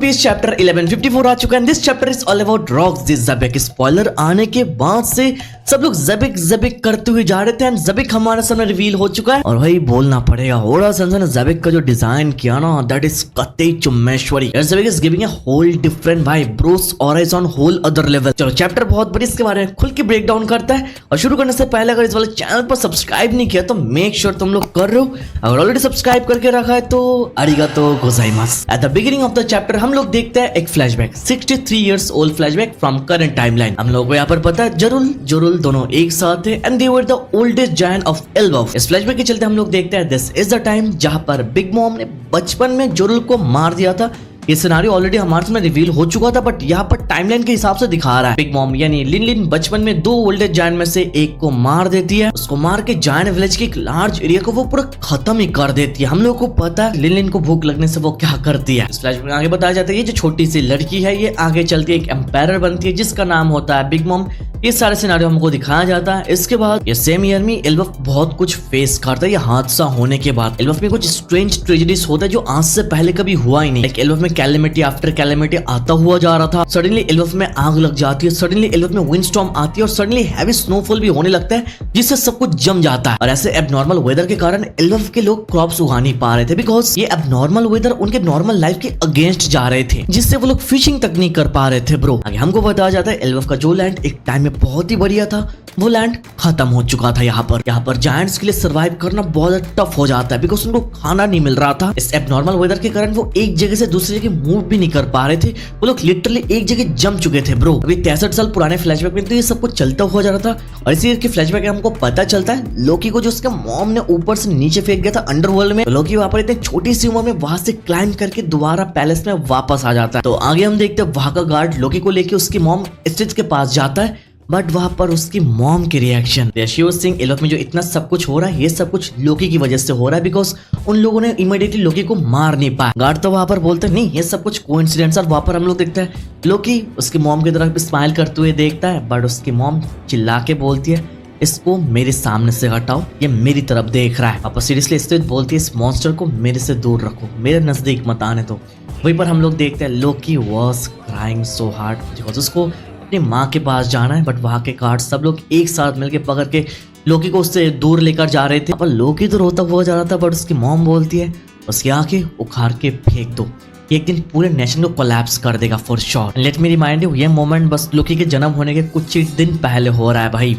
Piece chapter 1154 आ चुका है। This chapter is all about Rocks this Xebec. Spoiler आने के बाद से सब लोग ज़बेक ज़बेक करते हुए जा रहे थे एंड ज़बेक हमारे सामने रिवील हो चुका है। और वही बोलना पड़ेगा होड़ा सनसन ने ज़बेक का जो डिजाइन किया ना, दैट इज कतई चुम्मेश्वरी। Xebec is giving a whole different vibe, bro's aura is on whole other level. चलो चैप्टर बहुत बड़ी, इसके बारे में खुल के ब्रेक डाउन करता है। और शुरू करने से पहले अगर इस वाले चैनल पर सब्सक्राइब नहीं किया तो मेक श्योर तुम लोग कर रहे हो। अगर ऑलरेडी सब्सक्राइब करके रखा है तो अरिगातो गोजाइमास। At the beginning of the chapter हम लोग देखते हैं एक flashback, 63 years old flashback from current timeline. हम लोगों को यहाँ पर पता है जोरुल दोनों एक साथ थे and they were the oldest giant of Elbaph. इस फ्लैशबैक के चलते हम लोग देखते हैं दिस इज द टाइम जहां पर बिग मॉम ने बचपन में जोरुल को मार दिया था। ये सिनारियो ऑलरेडी हमारे सामने रिवील हो चुका था, बट यहाँ पर टाइमलाइन के हिसाब से दिखा रहा है। बिग मॉम यानी लिन बचपन में दो ओल्डेस्ट जायंट में से एक को मार देती है। उसको मार के जायंट विलेज के एक लार्ज एरिया को वो पूरा खत्म ही कर देती है। हम लोग को पता है लिन को भूख लगने से वो क्या करती है। इस फ्लैशबैक में आगे बताया जाता है ये जो छोटी सी लड़की है ये आगे चलती है एक एम्पायर बनती है जिसका नाम होता है बिग मॉम। ये सारे सिनारियो हमको दिखाया जाता है। इसके बाद ये सेम ईयर में एल्बाफ बहुत कुछ फेस करता है। ये हादसा होने के बाद एल्बाफ में कुछ स्ट्रेंज ट्रेजेडीज होता है जो आज से पहले कभी हुआ ही नहीं। लाइक एल्बाफ में कैलेमिटी आफ्टर कैलेमिटी आता हुआ जा रहा था। सडनली एल्बाफ में आग लग जाती है, सडनली एल्बाफ में विंडस्टॉर्म आती है और सडनली हैवी स्नोफॉल भी होने लगता है जिससे सब कुछ जम जाता है। और ऐसे एबनॉर्मल वेदर के कारण एल्बाफ के लोग क्रॉप्स उगा नहीं पा रहे थे बिकॉज ये एबनॉर्मल वेदर उनके नॉर्मल लाइफ के अगेंस्ट जा रहे थे जिससे वो लोग फिशिंग तक नहीं कर पा रहे थे। ब्रो आगे हमको बताया जाता है एल्बाफ का जो लैंड एक टाइम में बहुत ही बढ़िया था वो लैंड खत्म हो चुका था। यहाँ पर जायंट्स के लिए सरवाइव करना बहुत टफ हो जाता है बिकॉज उनको खाना नहीं मिल रहा था। इस एबनॉर्मल वेदर के कारण वो एक जगह से दूसरी जगह मूव भी नहीं कर पा रहे थे। वो लोग लिटरली एक जगह जम चुके थे। ब्रो अभी 63 साल पुराने फ्लैशबैक में तो ये सब कुछ चलता हुआ जा रहा था। और इसी के फ्लैशबैक में हमको पता चलता है लोकी को जो उसके मॉम ने ऊपर से नीचे फेंक दिया था अंडरवर्ल्ड में, लोकी वहां पर इतनी छोटी सी उम्र में वहां से क्लाइंब करके दोबारा पैलेस में वापस आ जाता है। तो आगे हम देखते हैं वहां का गार्ड लोकी को लेके उसकी मॉम स्टिच के पास जाता है, बट वहां पर उसकी मॉम की रिएक्शन। शिव सिंह एल्बाफ में जो इतना सब कुछ हो रहा है ये सब कुछ लोकी की वजह से हो रहा है बिकॉज उन लोगों ने इमीडिएटली लोकी को मार नहीं पाया। गार्ड तो वहां पर बोलते हैं नहीं ये सब कुछ कोइंसिडेंस। और वहां पर हम लोग देखते हैं लोकी उसकी मॉम की तरफ स्माइल करते हुए देखता है, बट उसकी मॉम चिल्ला के बोलती है इसको मेरे सामने से हटाओ, ये मेरी तरफ देख रहा है। पापा सीरियसली स्थित बोलती है इस मॉन्स्टर को मेरे से दूर रखो, मेरे नजदीक मत आने दो। वहीं पर हम लोग देखते हैं Loki was crying so hard because उसको अपनी माँ के पास जाना है, बट वहां के गार्ड सब लोग एक साथ मिलके पकड़ के लोकी को उससे दूर लेकर जा रहे थे। पर लोकी तो रोता हुआ जा रहा था, बट उसकी मॉम बोलती है उसकी आंखें उखाड़ के फेंक दो, एक दिन पूरे नेशन को कोलैप्स कर देगा for sure. Let me remind you ये मोमेंट बस लोकी के जन्म होने के कुछ ही दिन पहले हो रहा है भाई।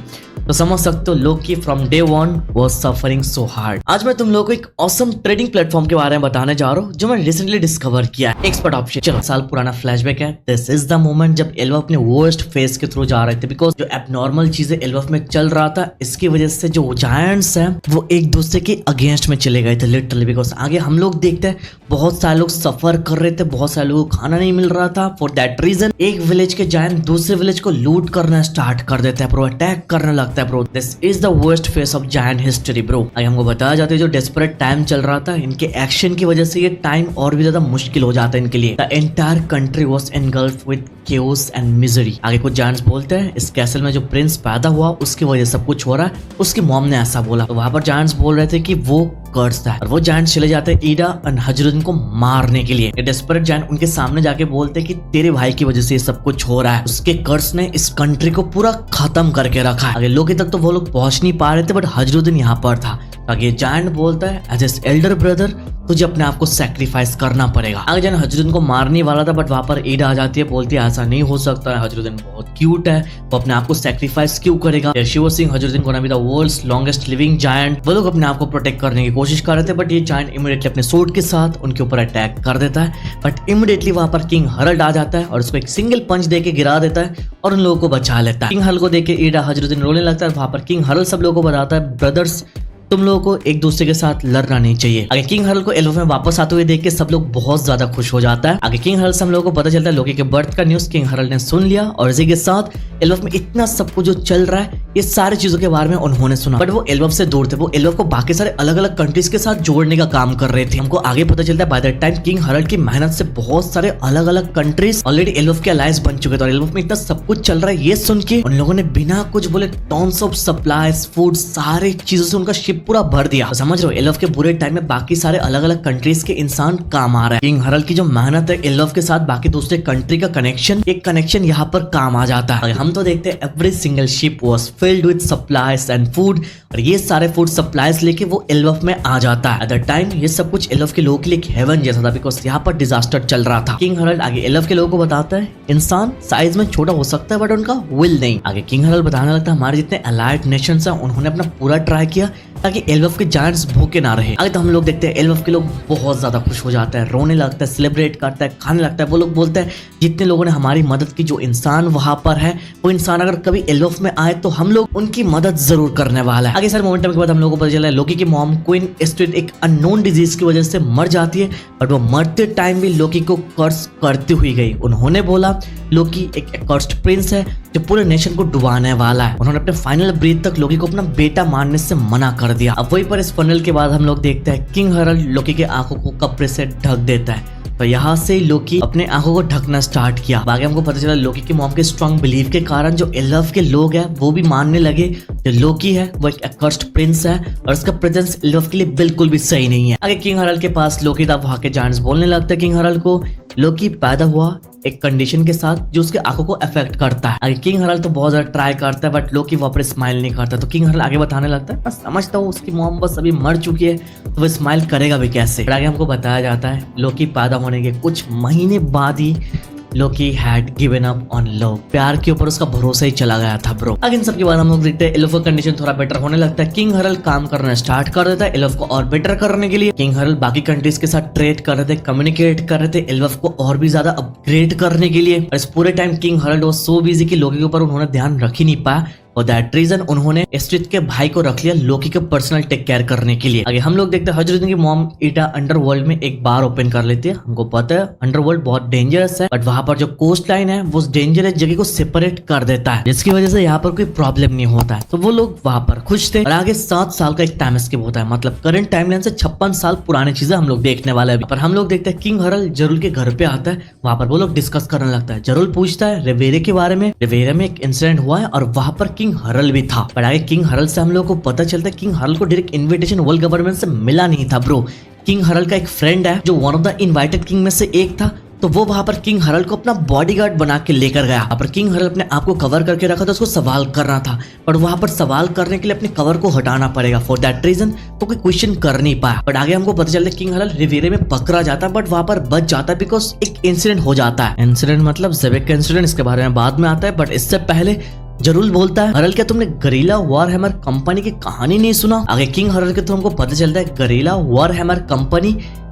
तो समझ सकते हो Loki from day one was suffering so hard. आज मैं तुम लोगों को एक ऑसम ट्रेडिंग प्लेटफॉर्म के बारे में बताने जा रहा हूँ जो मैं रिसेंटली डिस्कवर किया है, एक्सपर्ट ऑप्शन। चलो साल पुराना फ्लैशबैक है। दिस इज द मोमेंट जब एल्बाफ अपने वर्स्ट फेज के थ्रू जा रहे थे बिकॉज जो एबनॉर्मल चीजें एल्बाफ में चल रहा था इसकी वजह से जो जायंट्स हैं वो एक दूसरे के अगेंस्ट में चले गए थे लिटरली। बिकॉज आगे हम लोग देखते हैं बहुत सारे लोग सफर कर रहे थे, बहुत सारे लोगों को खाना नहीं मिल रहा था। फॉर दैट रीजन एक विलेज के जायंट दूसरे विलेज को लूट करना स्टार्ट कर देता है ब्रो, अटैक करने लगता है bro. This is the worst face of giant history bro. आगे हमको बताया जाता है जो डेस्परेट टाइम चल रहा था इनके एक्शन की वजह से ये टाइम और भी ज्यादा मुश्किल हो जाता है इनके लिए। The entire country was engulfed with chaos and misery. आगे कुछ जायंट्स बोलते हैं इस कैसल में जो प्रिंस पैदा हुआ उसकी वजह सब कुछ हो रहा है, उसकी मॉम ने ऐसा बोला। तो वहां पर जायंट्स बोल रहे थे कि वो कर्स था और वो जायंट्स चले जाते हैं ईडा और हजरुद्दीन को मारने के लिए। डेस्परेट जायंट उनके सामने जाके बोलते हैं कि तेरे भाई की वजह से ये सब कुछ हो रहा है, उसके कर्स ने इस कंट्री को पूरा खत्म करके रखा है। आगे लोकी तक तो वो लोग पहुंच नहीं पा रहे थे, बट हजरुद्दीन यहाँ पर था। आगे जायंट बोलता है एज एस एल्डर ब्रदर तुझे अपने आप को सैक्रिफाइस करना पड़ेगा। आगे जायंट हजरुद्दीन को मारने वाला था, बट वहां पर ईडा आ जाती है, बोलती है ऐसा नहीं हो सकता है, हजरुद्दीन बहुत क्यूट है, वो अपने आप को सैक्रिफाइस क्यों करेगा। शिव सिंह हजरुद्दीन को the world's longest living giant. वो लोग अपने आप को प्रोटेक्ट करने की कोशिश कर रहे थे, बट ये जायंट इमीडिएटली अपने सोर्ड के साथ उनके ऊपर अटैक कर देता है। बट इमीडिएटली वहां पर किंग हरल्ड आ जाता है और उसको एक सिंगल पंच देके गिरा देता है और उन लोगों को बचा लेता है। किंग हरल्ड को देख के ईडा हजरुद्दीन रोने लगता है। वहां पर किंग हरल्ड सब लोगों को बताता है ब्रदर्स तुम लोगों को एक दूसरे के साथ लड़ना नहीं चाहिए। आगे किंग हरल्ड को एल्बाफ में वापस आते हुए देख के सब लोग बहुत ज्यादा खुश हो जाता है। आगे किंग हरल्ड से हम लोगों को पता चलता है लोकी के बर्थ का न्यूज किंग हरल्ड ने सुन लिया और इसी के साथ एल्बाफ में इतना सब कुछ जो चल रहा है ये सारी चीजों के बारे में उन्होंने सुना, बट वो एल्बाफ से दूर थे। वो एल्बाफ को बाकी सारे अलग अलग कंट्रीज के साथ जोड़ने का काम कर रहे थे। हमको आगे पता चलता है by that time king Herald की मेहनत से बहुत सारे अलग अलग कंट्रीज ऑलरेडी एल्बाफ के अलायंस बन चुके थे और एल्बाफ में इतना सब कुछ चल रहा है ये सुन के उन लोगों ने बिना कुछ बोले टॉन्स ऑफ सप्लाईज फूड सारे चीजों से उनका शिप पूरा भर दिया। तो समझ रहे हो एल्फ के बुरे टाइम में बाकी सारे अलग अलग कंट्रीज के इंसान काम आ रहे हैं। किंग हरल की जो मेहनत है एल्फ के साथ बाकी दूसरे कंट्री का कनेक्शन, एक कनेक्शन यहाँ पर काम आ जाता है। हम तो देखते हैं every single ship was filled with supplies and food, और ये सारे फूड सप्लाईज लेके वो एल्फ में आ जाता है। एट द टाइम ये सब कुछ एल्फ के लोगों के लिए एक हेवन जैसा था, बिकॉज यहाँ पर डिजास्टर चल रहा था। किंग हरल आगे एल्फ के लोगों को बताता है इंसान साइज में छोटा हो सकता है बट उनका विल नहीं। आगे किंग हरल बताने लगता है हमारे जितने अलाइड नेशंस हैं उन्होंने अपना पूरा ट्राई किया ताकि एल्फ के जायंट्स भूखे ना रहे। आगे तो हम लोग देखते हैं एल्फ के लोग बहुत ज्यादा खुश हो जाते हैं, रोने लगता है, सेलिब्रेट करता है, खाने लगता है। वो लोग बोलते हैं जितने लोगों ने हमारी मदद की, जो इंसान वहां पर है वो इंसान अगर कभी एल्फ में आए तो हम लोग उनकी मदद जरूर करने वाला है। आगे सर मोमेंटम के बाद हम लोगों को पता चला है लोकी की मॉम क्वीन एस्ट्रिड एक अननोन डिजीज की वजह से मर जाती है, बट वो मरते टाइम भी लोकी को कर्स करती हुई गई। उन्होंने बोला लोकी एक कर्स्ड प्रिंस है जो पूरे नेशन को डुबाने वाला है। उन्होंने अपने फाइनल ब्रीथ तक लोकी को अपना बेटा मानने से मना कर दिया। अब वहीं पर इस फनल के बाद हम लोग देखते हैं किंग हरल लोकी के आंखों को कपड़े से ढक देता है, तो यहाँ से लोकी अपने आंखों को ढकना स्टार्ट किया। बाकी हमको पता चला लोकी की मॉम के स्ट्रॉन्ग बिलीव के कारण जो एल्फ के लोग हैं वो भी मानने लगे जो लोकी है वो एक एक्कर्स्ड प्रिंस है और उसका प्रेजेंस एल्फ के लिए बिल्कुल भी सही नहीं है। आगे किंग हरल के पास लोकी था, वहां के जायंट्स बोलने लगते हैं किंग हरल को लोकी पैदा हुआ एक कंडीशन के साथ जो उसके आंखों को अफेक्ट करता है। आगे किंग हरल तो बहुत ज्यादा ट्राई करता है बट लोकी वहां पर स्माइल नहीं करता, तो किंग हरल आगे बताने लगता है मैं समझता हूँ उसकी मॉम बस अभी मर चुकी है तो वो स्माइल करेगा भी कैसे। आगे हमको बताया जाता है लोकी पैदा होने के कुछ महीने बाद ही Loki had given up on love, प्यार के ऊपर उसका भरोसा ही चला गया था ब्रो। आगे इन सब के बाद हम लोग देखते हैं एल्फ का कंडीशन थोड़ा बेटर होने लगता है। किंग हरल काम करना स्टार्ट कर देता है एल्फ को और बेटर करने के लिए। किंग हरल बाकी कंट्रीज के साथ ट्रेड कर रहे थे, कम्युनिकेट कर रहे थे एल्फ को और भी ज्यादा अपग्रेड करने के लिए। और इस पूरे टाइम किंग हरल वाज सो बिजी कि लोकी के ऊपर उन्होंने ध्यान रख ही नहीं पाया, और दैट रीजन उन्होंने एस्ट्रिड के भाई को रख लिया लोकी के पर्सनल टेक केयर करने के लिए। आगे हम लोग देखते हैं हजरुद्दीन की मॉम ईटा अंडरवर्ल्ड में एक बार ओपन कर लेती है। हमको पता है अंडरवर्ल्ड बहुत डेंजरस है बट वहां पर जो कोस्ट लाइन है वो उस डेंजरस जगह को सेपरेट कर देता है, जिसकी वजह से यहाँ पर कोई प्रॉब्लम नहीं होता है। तो वो लोग वहां पर खुश थे। और आगे 7 साल का एक टाइम स्किप होता है, मतलब करंट टाइमलाइन से 56 साल पुरानी चीजें हम लोग देखने वाले हैं। पर हम लोग देखते हैं किंग हरल जरूल के घर पे आता है, वहां पर वो लोग डिस्कस करने लगता है। जरूल पूछता है रिवेरे के बारे में, रिवेरे में एक इंसिडेंट हुआ है और वहां पर किंग हरल भी था। पर आगे किंग हरल से हम लोग को पता चलता है किंग हरल को डायरेक्ट इनविटेशन वर्ल्ड गवर्नमेंट से मिला नहीं था ब्रो। किंग हरल का एक फ्रेंड है जो one of the invited king में से एक था, तो वो वहां पर किंग हरल को अपना बॉडीगार्ड बना के लेकर गया। पर किंग हरल अपने आप को कवर करके रखा था, उसको सवाल करना था, पर वहां पर सवाल करने के लिए अपने कवर को हटाना पड़ेगा। फॉर दैट रीजन तो कोई क्वेश्चन कर नहीं पाया। बट आगे हमको पता चलता है किंग हरल रिवेरे में पकड़ा जाता है बट वहां पर बच जाता है बिकॉज एक इंसिडेंट हो जाता है। इंसिडेंट मतलब ज़ेबेक का इंसिडेंट, इसके बारे में बाद में आता है। बट इससे पहले जरूल बोलता है हरल क्या तुमने गरीला वॉरहैमर कंपनी की कहानी नहीं सुना। आगे किंग हरल के तो हमको पता चलता है गरीला वॉरहैमर कंपनी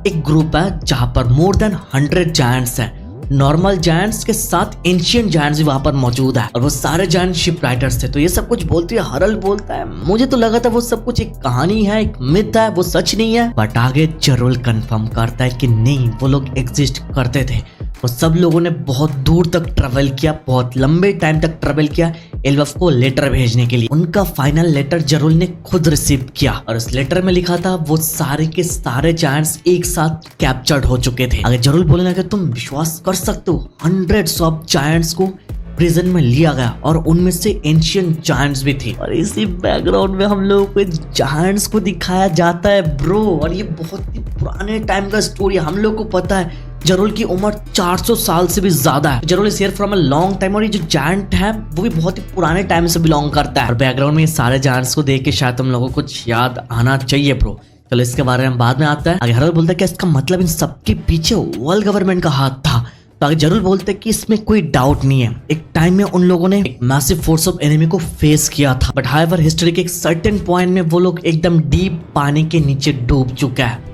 एक ग्रुप है जहां पर मोर देन 100 जायंट्स हैं। नॉर्मल जायंट्स के साथ एंशिएंट जायंट्स भी वहां पर मौजूद है और वो सारे जायंट शिप राइटर्स थे। तो ये सब कुछ बोलती है हरल बोलता है मुझे तो लगा था वो सब कुछ एक कहानी है, एक मिथ है, वो सच नहीं है। बट आगे जरूल कंफर्म करता है कि नहीं वो लोग एग्जिस्ट करते थे। तो सब लोगों ने बहुत दूर तक ट्रेवल किया, बहुत लंबे टाइम तक ट्रेवल किया एल्फ को लेटर भेजने के लिए। उनका फाइनल लेटर जरूल ने खुद रिसीव किया और उस लेटर में लिखा था वो सारे के सारे जायंट्स एक साथ कैप्चर्ड हो चुके थे। अगर जरूल बोलने लगे तुम विश्वास कर सकते हो 100 ऑफ जायंट्स को प्रिजन में लिया गया और उनमें से एंशिएंट जायंट्स भी थे। और इसी बैकग्राउंड में हम लोगों को जायंट्स को दिखाया जाता है ब्रो। और ये बहुत ही पुराने टाइम का स्टोरी है। हम लोग को पता है जरूल की उम्र 400 साल से भी ज्यादा है। Jarul is here from a long time और ये जो जायंट है वो भी बहुत ही पुराने टाइम से बिलोंग करता है। और बैकग्राउंड में ये सारे जायंट्स को देख के शायद तुम लोगों को कुछ याद आना चाहिए ब्रो। चलो इसके बारे में बाद में आता है। आगे हरल बोलता है कि इसका मतलब इन सबके पीछे वर्ल्ड गवर्नमेंट का हाथ था। तो आगे जरूर बोलते हैं कि इसमें कोई डाउट नहीं है, एक टाइम में उन लोगों ने एक मैसिव फोर्स ऑफ एनिमी को फेस किया था। बट हाउएवर हिस्ट्री के एक सर्टेन पॉइंट में वो लोग एकदम डीप पानी के नीचे डूब चुका है।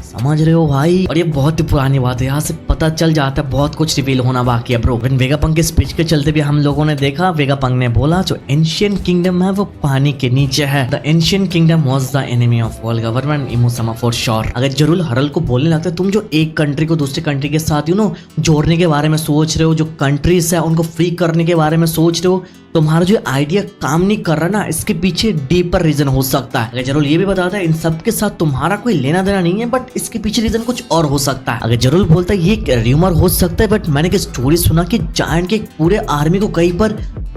समझ रहे हो भाई। और ये बहुत ही पुरानी बात है, यहाँ से पता चल जाता है बहुत कुछ रिवील होना बाकी है ब्रो। वेगापंक के स्पीच के चलते भी हम लोगों ने देखा वेगापंक ने बोला जो एंशिएंट किंगडम है वो पानी के नीचे है। The ancient kingdom was the enemy of world government इमोसामा फॉर श्योर। अगर जरूर हरल को बोलने लगता है तुम जो एक कंट्री को दूसरे कंट्री के साथ जोड़ने के बारे में सोच रहे हो, जो कंट्रीज है उनको फ्री करने के बारे में सोच रहे हो, तुम्हारा जो आइडिया काम नहीं कर रहा ना, इसके पीछे डीपर रीजन हो सकता है। अगर जरूर ये भी बताता है इन सब के साथ तुम्हारा कोई लेना देना नहीं है बट इसके पीछे रीजन कुछ और हो सकता है। अगर जरूर बोलता है ये र्यूमर हो सकता है बट मैंने एक स्टोरी सुना कि जायंट के पूरे आर्मी को कहीं पर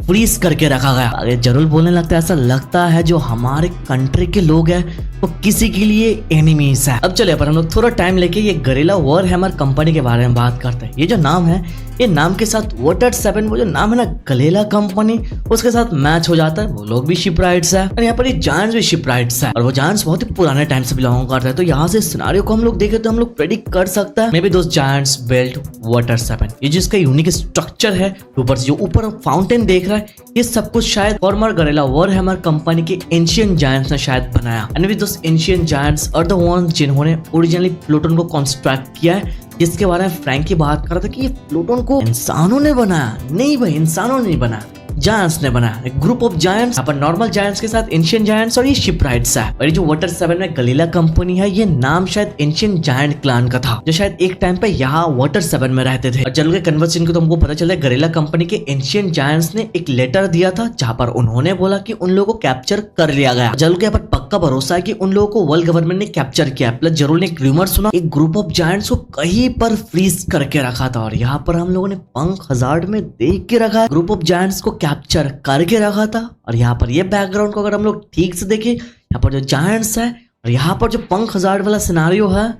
फ्रीज करके रखा गया। आगे जरूर बोलने लगता है ऐसा लगता है जो हमारे कंट्री के लोग हैं वो किसी के लिए एनिमीज है। अब चलिए पर हम लोग थोड़ा टाइम लेके ये गरीला वॉरहैमर कंपनी के बारे में बात करते हैं। ये जो नाम है ये नाम के साथ वॉटर 7 वो जो नाम है ना गलीला कंपनी उसके साथ मैच हो जाता है। वो लोग भी शिपराइट्स है और यहाँ पर ये जायंट्स भी शिपराइट्स है और वो जायंट्स बहुत ही पुराने टाइम से बिलोंग करते हैं। तो यहाँ से सिनेरियो को हम लोग देखें तो हम लोग प्रेडिक्ट कर सकते हैं may be those giants built water 7। ये जिसका यूनिक स्ट्रक्चर है ऊपर से जो ऊपर फाउंटेन देख रहा है ये सब कुछ शायद फॉर्मर गरीला वॉरहैमर कंपनी के एंशियंट जायंट्स ने शायद बनाया। And with those ancient giants are the ones जिन्होंने ओरिजिनली प्लूटन को कंस्ट्रक्ट किया है, जिसके बारे में फ्रैंकी बात कर रहा था कि ये प्लूटन को इंसानों ने बनाया। नहीं भाई, इंसानों ने नहीं बनाया, जायंट्स ने बनाया। एक ग्रुप ऑफ जायंट्स, यहाँ पर नॉर्मल जायंट्स के साथ एंशियंट जायंट्स और ये शिपराइट्स है। और ये जो वॉटर 7 में गलीला कंपनी है ये नाम शायद एंशियंट जायंट क्लान का था जो शायद एक टाइम पे यहाँ वॉटर 7 में रहते थे। और चल के कन्वर्सेशन को तो हमको पता चला गलीला कंपनी के एंशियंट जायंट्स ने एक लेटर दिया था जहाँ पर उन्होंने बोला कि उन लोगों को कैप्चर कर लिया गया। जल के यहाँ पर पक्का भरोसा है कि उन लोगों को वर्ल्ड गवर्नमेंट ने कैप्चर किया। प्लस जरूर ने एक रूमर सुना एक ग्रुप ऑफ जायंट्स को कहीं पर फ्रीज करके रखा था और यहाँ पर हम लोगों ने पंख हजार्ड में देख के रखा है ग्रुप ऑफ जायंट्स को कैप्चर करके रखा था। और यहाँ पर ये बैकग्राउंड को अगर हम लोग ठीक से देखें यहाँ पर जो जायंट्स है और यहाँ पर जो पंख हजार्ड वाला सिनारियो है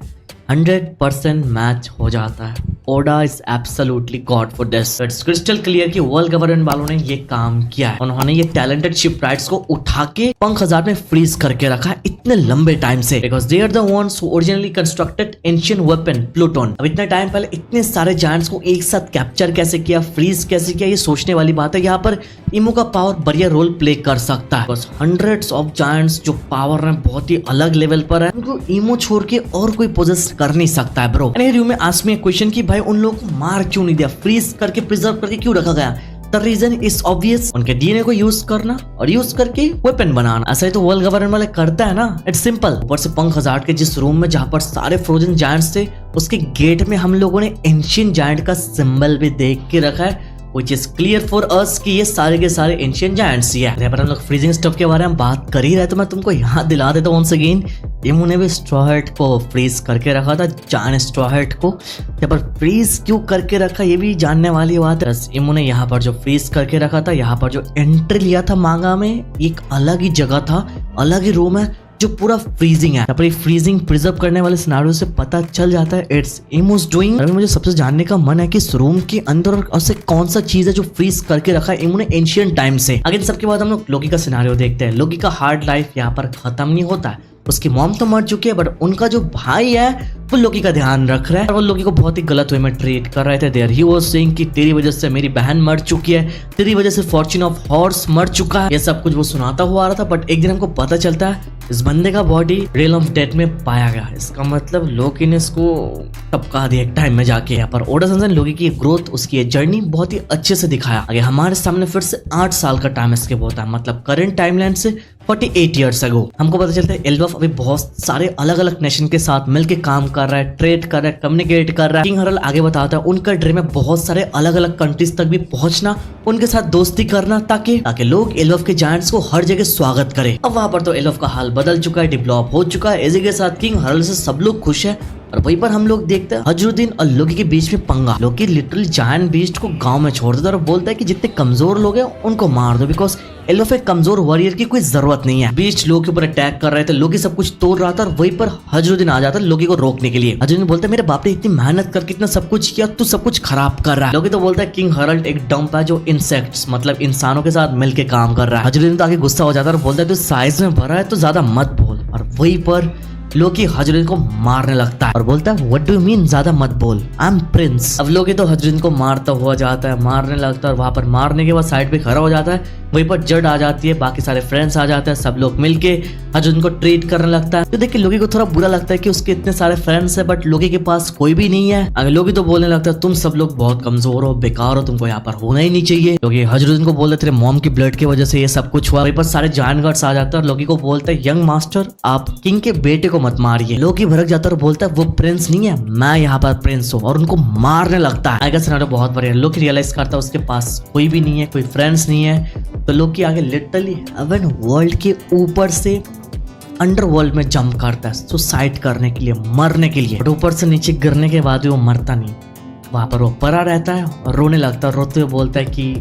100% मैच हो जाता है। Oda is absolutely god for this. It's crystal clear कि वर्ल्ड गवर्नमेंट वालों ने ये काम किया है। उन्होंने ये टैलेंटेड शिपराइट्स को उठा के पंख हजार में फ्रीज करके रखा है इतने लंबे टाइम से, because they are the ones who originally constructed ancient weapon Pluton. अब इतने टाइम पहले इतने सारे जायंट्स को एक साथ कैप्चर कैसे किया, फ्रीज कैसे किया, ये सोचने वाली बात है। यहाँ पर इमो का पावर बढ़िया रोल प्ले कर सकता है। बस हंड्रेड्स ऑफ जायंट्स जो पावर है बहुत ही अलग लेवल पर है, उनको इमो छोड़ के और कोई पोजेस कर नहीं सकता है ब्रो। एंड में आस्क मी अ क्वेश्चन कि भाई उन लोगों को मार क्यों नहीं दिया, फ्रीज करके प्रिजर्व करके क्यों रखा गया? द रीजन इज ऑब्वियस, उनके डीएनए को यूज करना और यूज करके वेपन बनाना। ऐसा ही तो वर्ल्ड गवर्नमेंट वाले करता है ना, इट्स सिंपल। ऊपर से पंख हजार के जिस रूम में जहां पर सारे फ्रोजन जायंट्स थे उसके गेट में हम लोगों ने एंशिएंट जायंट का सिंबल भी देख के रखा है, which is clear for us कि ये सारे के सारे एंशिएंट जायंट्स ही है। यहाँ पर हम लोग फ्रीजिंग स्टफ के बारे में बात कर ही रहे तो मैं तुमको यहाँ दिला देता हूँ once again। इन्होंने भी स्ट्रॉ हैट को फ्रीज करके रखा था, जायंट स्ट्रॉ हैट को यहाँ पर फ्रीज क्यों करके रखा ये भी जानने वाली बात है। इन्होंने यहाँ पर जो फ्रीज करके रखा था, यहाँ पर जो एंट्री लिया था मांगा में एक अलग ही जगह था, अलग ही रूम है जो पूरा फ्रीजिंग है। यहाँ पर फ्रीजिंग प्रिजर्व करने वाले सिनारियो से पता चल जाता है इट्स इमोस डूइंग। मुझे सबसे जानने का मन है कि इस रूम के अंदर ऐसे कौन सा चीज है जो फ्रीज करके रखा है इन्होंने एंशिएंट टाइम से। आगे सबके बाद हम लोग लोकी का सिनारियो देखते हैं। लोकी का हार्ड लाइफ यहाँ पर खत्म नहीं होता है, उसकी मॉम तो मर चुकी है बट उनका जो भाई है वो लोकी का ध्यान रख रहा है और वो लोकी को बहुत ही गलत वे में ट्रीट कर रहे थे। देयर ही वाज सेइंग कि तेरी वजह से मेरी बहन मर चुकी है, तेरी वजह से फॉर्च्यून ऑफ हॉर्स मर चुका है, ये सब कुछ वो सुनाता हुआ आ रहा था। बट एक दिन हमको पता चलता है इस बंदे का बॉडी रियल ऑफ डेथ में पाया गया। इसका मतलब लोकी ने इसको टपका दिया एक टाइम में जाके। यहाँ पर ओडा सनसन लोकी की ग्रोथ, उसकी जर्नी बहुत ही अच्छे से दिखाया। आगे हमारे सामने फिर से 8 साल का टाइम स्किप होता है, मतलब करंट टाइमलाइन से 48 इयर्स अगो। हमको पता चलता है एल्बफ अभी बहुत सारे अलग अलग नेशन के साथ मिलके काम कर रहा है, ट्रेड कर रहा है, कम्युनिकेट कर रहा है। किंग हरल आगे बताता है उनका ड्रीम है बहुत सारे अलग अलग कंट्रीज तक भी पहुंचना, उनके साथ दोस्ती करना ताकि लोग एल्बफ के जायंट्स को हर जगह स्वागत करें। अब वहां पर तो एल्बफ का हाल बदल चुका है, डेवलप हो चुका है। इसी के साथ किंग हरल से सब लोग खुश है और वहीं पर हम लोग देखते हैं हजरुद्दीन और लोकी के बीच में पंगा। लोकी लिटरली जायंट बीस्ट को गांव में छोड़ देता है और बोलता है कि जितने कमजोर लोग हैं उनको मार दो, बिकॉज एल्बफ एक कमजोर वॉरियर की कोई जरूरत नहीं है। बीस्ट लोकी के ऊपर अटैक कर रहे थे, लोकी सब कुछ तोड़ रहा था और वहीं पर हजरुद्दीन आ जाता है लोकी को रोकने के लिए। हजरुद्दीन बोलता है मेरे बाप ने इतनी मेहनत करके इतना सब कुछ किया, तू सब कुछ खराब कर रहा है। लोकी तो बोलता है किंग हरल्ड एक डंप है जो इंसेक्ट्स मतलब इंसानों के साथ मिलके काम कर रहा है। हजरुद्दीन तो आगे गुस्सा हो जाता है और बोलता है तू साइज में भरा है तो ज्यादा मत बोल। और वहीं पर लोकी हजरुद्दीन को मारने लगता है और बोलता है व्हाट डू यू मीन ज्यादा मत बोल, आई एम प्रिंस। अब लोकी तो हजरुद्दीन को मारता हुआ जाता है, मारने लगता है और वहां पर मारने के बाद साइड पे खड़ा हो जाता है। वहीं पर जड आ जाती है, बाकी सारे फ्रेंड्स आ जाते हैं, सब लोग मिलके हजरुद्दीन को ट्रीट करने लगता है। तो देखिए लोकी को थोड़ा बुरा लगता है कि उसके इतने सारे फ्रेंड्स है बट लोकी के पास कोई भी नहीं है। अगर लोकी तो बोलने लगता है तुम सब लोग बहुत कमजोर हो, बेकार हो, तुमको यहाँ पर होना ही नहीं चाहिए। लोकी हजरुद्दीन को बोलते तेरे मॉम की ब्लड की वजह से ये सब कुछ हुआ। वहीं पर सारे जायंट गार्ड्स आ जाते हैं और लोकी को बोलता है यंग मास्टर आप किंग के बेटे को मत मारिए। लोकी भड़क जाता है और बोलता है वो प्रिंस नहीं है, मैं यहाँ पर प्रिंस हूँ, और उनको मारने लगता है। आगे सिनेरियो बहुत बढ़िया। लोकी रियलाइज करता है उसके पास कोई भी नहीं है, कोई फ्रेंड्स नहीं है। तो लोकी आगे लिटरली हेवन वर्ल्ड के ऊपर से अंडर वर्ल्ड में जंप करता है सुसाइड करने के लिए, मरने के लिए। बट ऊपर से नीचे गिरने के बाद भी वो मरता नहीं, वहां पर वो पड़ा रहता है और रोने लगता है। रोते हुए बोलता है कि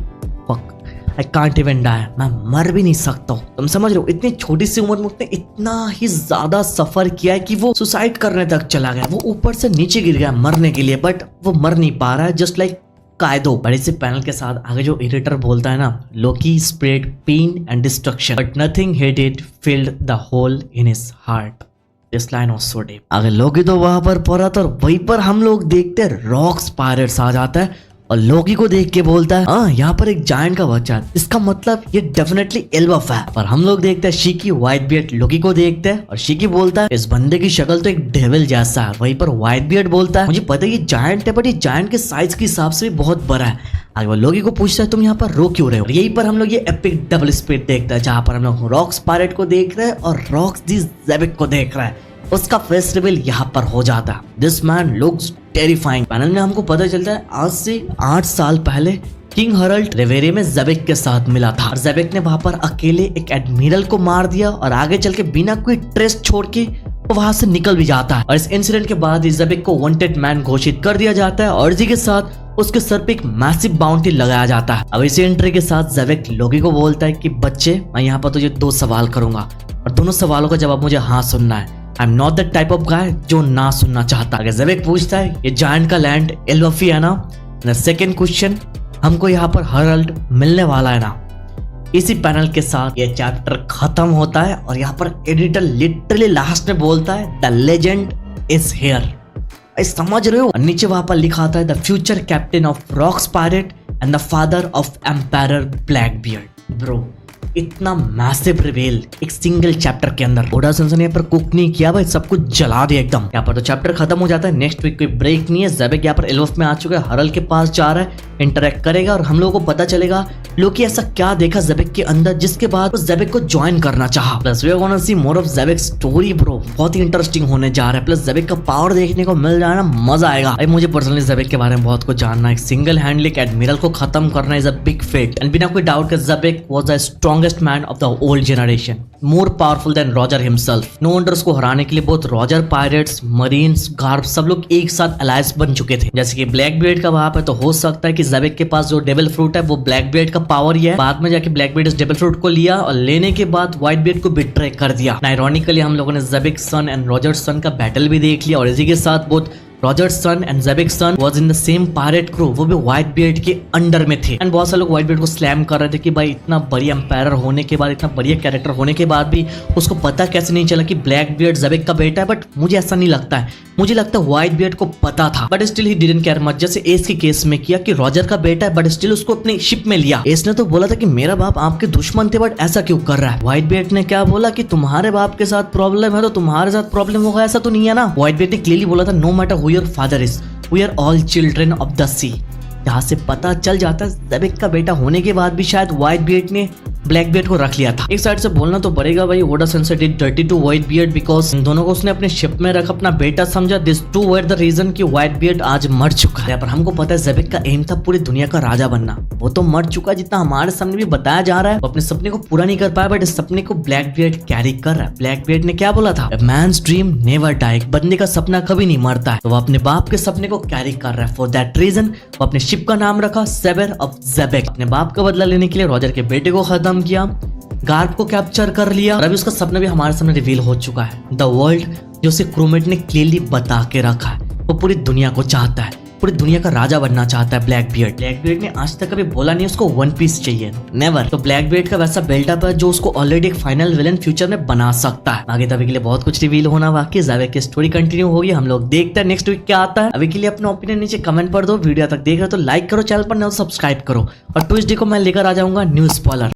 fuck I can't even die, मैं मर भी नहीं सकता हूँ। तुम समझ रहे हो, इतनी छोटी सी उम्र में उसने इतना ही ज्यादा सफर किया है कि वो सुसाइड करने तक चला गया। वो ऊपर से नीचे गिर गया मरने के लिए, बट वो मर नहीं पा रहा है, जस्ट लाइक कायदो। बड़े से पैनल के साथ आगे जो एडिटर बोलता है ना, Loki spread pain and destruction but nothing he did filled the hole in his heart. This line was so deep. आगे लोकी तो वहां पर पड़ा था और वहीं पर हम लोग देखते हैं रॉक्स पायरेट्स आ जाता है और लोकी को देख के बोलता है, हाँ यहाँ पर एक जायंट का बच्चा है, इसका मतलब ये डेफिनेटली एल्बफ है। पर हम लोग देखते हैं शीकी व्हाइट बियर्ड लोकी को देखते हैं और शीकी बोलता है, इस बंदे की शक्ल तो एक डेविल जैसा है। वहीं पर व्हाइट बियर्ड बोलता है, मुझे पता है ये जायंट है, बट ये जायंट के साइज के हिसाब से भी बहुत बड़ा है। आगे वो लोकी को पूछता है, तुम यहाँ पर रो क्यों रहे हो? यहीं पर हम लोग ये एपिक डबल स्पीड देखते हैं, जहाँ पर हम लोग रॉक्स पायरेट को देख रहे हैं और रॉक्स दी ज़ेबिक को देख रहे हैं। उसका फेस रिवील यहाँ पर हो जाता है। This man looks terrifying. Panel में हमको पता चलता है आज से 8 साल पहले किंग हरल्ड रिवेरे में ज़ेबिक के साथ मिला था और ज़ेबिक ने वहां पर अकेले एक एडमिरल को मार दिया और आगे चल के बिना कोई ट्रेस छोड़ के वो वहां से निकल भी जाता है। और इस इंसिडेंट के बाद ज़ेबिक को वांटेड मैन घोषित कर दिया जाता है और इसी के साथ उसके सर पे एक मैसिव बाउंटी लगाया जाता है। अब इसी एंट्री के साथ ज़ेबिक लोकी को बोलता है कि बच्चे, मैं यहाँ पर तुझे 2 सवाल करूंगा और दोनों सवालों का जवाब मुझे हाँ सुनना है। I am not that type of guy जो ना सुनना चाहता। अगर ज़ेबिक पूछता है, ये जायंट का लैंड एल्बफी है ना? सेकंड क्वेश्चन, हमको यहाँ पर हरल्ड मिलने वाला है ना? इसी पैनल के साथ ये चैप्टर खत्म होता है और यहाँ पर एडिटर लिटरली लास्ट में बोलता है, द लेजेंड इज हियर। समझ रहे हो? नीचे वहां पर लिखा आता है, the future captain of Rocks pirate and the father of empire Blackbeard. Bro, इतना मैसिव रिवील एक सिंगल चैप्टर के अंदर। ओडा सनसन ने यहाँ पर कुक नहीं किया भाई, सब कुछ जला दिया एकदम। यहाँ पर तो चैप्टर खत्म हो जाता है। नेक्स्ट वीक कोई ब्रेक नहीं है। ज़ेबिक यहाँ पर एल्बफ में आ चुका है, हरल के पास जा रहा है, इंटरेक्ट करेगा और हम लोगों को पता चलेगा लोकी ऐसा क्या देखा ज़ेबिक के अंदर जिसके बाद वो ज़ेबिक को ज्वाइन करना चाहा। Plus we are gonna see more of Xebec story. Bro, बहुत ही इंटरेस्टिंग होने जा रहा है। प्लस ज़ेबिक का पावर देखने को मिल जाए ना, मजा आएगा। भाई मुझे पर्सनली ज़ेबिक के बारे में बहुत कुछ जानना है। सिंगल हैंडली एडमिरल को खत्म करना is a big feat and बिना कोई doubt Xebec was the strongest man of the old generation, more powerful than Roger himself. No wonder उसको हराने के लिए बहुत रॉजर, पायरेट्स, मरीन्स, गार्ड सब लोग एक साथ अलायंस बन चुके थे। जैसे कि ब्लैक बियर्ड का वहां पे तो हो सकता है कि ज़ेबिक के पास जो डेविल फ्रूट है वो ब्लैक बियर्ड का पावर ही है। बाद में जाके ब्लैक बियर्ड इस डेविल फ्रूट को लिया और लेने के बाद व्हाइट बियर्ड को बिट्रे कर दिया। आयरॉनिकली हम लोगों ने ज़ेबिक सन एंड रॉजर सन का बैटल भी देख लिया और इसी के साथ बहुत Roger son and Xebec son was in the same pirate crew, वो भी व्हाइट बियर्ड के अंडर में थे। एंड बहुत सारे लोग व्हाइट बियर्ड को स्लैम कर रहे थे कि भाई इतना बढ़िया एम्पायर होने के बाद, इतना बढ़िया कैरेक्टर होने के बाद भी उसको पता कैसे नहीं चला कि ब्लैक बियर्ड ज़ेबिक का बेटा है। बट मुझे ऐसा नहीं लगता है, मुझे लगता है व्हाइट बियर्ड को पता था but still he didn't care much. जैसे एस के केस में किया कि रॉजर का बेटा है बट स्टिल उसको अपनी शिप में लिया। एस ने तो बोला था कि मेरा बाप आपके दुश्मन थे बट ऐसा क्यों कर रहा है? व्हाइट बियर्ड ने क्या बोला कि तुम्हारे बाप के साथ प्रॉब्लम है तो तुम्हारे साथ प्रॉब्लम होगा, ऐसा तो नहीं है ना। व्हाइट बियर्ड ने क्लियरली बोला था, no matter who your father is, we are all children of the sea. जहाँ से पता चल जाता है ज़ेबिक का बेटा होने के बाद भी शायद व्हाइट बियर्ड ने ब्लैक बियर्ड को रख लिया था। एक साइड से बोलना तो पड़ेगा भाई, Oda sensei did dirty to Whitebeard because इन दोनों को उसने अपने शिप में रख अपना बेटा समझा। This two were the reason कि व्हाइट बियर्ड आज मर चुका है। पर हमको पता है ज़ेबिक का एम था पूरी दुनिया का राजा बनना, वो तो मर चुका है। जितना हमारे सामने भी बताया जा रहा है वो अपने सपने को पूरा नहीं कर पाया बट इस सपने को ब्लैक बियर्ड कैरी कर रहा है। ब्लैक बियर्ड ने क्या बोला था, मैन्स ड्रीम नेवर डाई, बंदे का सपना कभी नहीं मरता है। तो वो अपने बाप के सपने को कैरी कर रहा है। फॉर दैट रीजन वो अपने शिप का नाम रखा सेवर ऑफ ज़ेबिक। अपने बाप का बदला लेने के लिए रॉजर के बेटे को खत्म किया, गार्प को कैप्चर कर लिया और अभी उसका सपना भी हमारे सामने रिवील हो चुका है। द वर्ल्ड जो उसे क्रूमेट ने क्लियरली बता के रखा है, वो पूरी दुनिया को चाहता है, पूरी दुनिया का राजा बनना चाहता है ब्लैक बियर्ड। ब्लैक बियर्ड ने आज तक कभी बोला नहीं उसको वन पीस चाहिए, नेवर। तो ब्लैक बियर्ड का वैसा बिल्डअप है जो उसको ऑलरेडी एक फाइनल विलन फ्यूचर में बना सकता है। आगे तभी के लिए बहुत कुछ रिवील होना बाकी। ज़ेबिक की स्टोरी कंटिन्यू होगी, हम लोग देखते हैं नेक्स्ट वीक क्या आता है। अभी के लिए अपना ओपिनियन नीचे कमेंट पर दो। वीडियो तक देख रहे हो तो लाइक करो, चैनल पर नया सब्सक्राइब करो और ट्यूसडे को मैं लेकर आ जाऊंगा न्यू स्पॉइलर।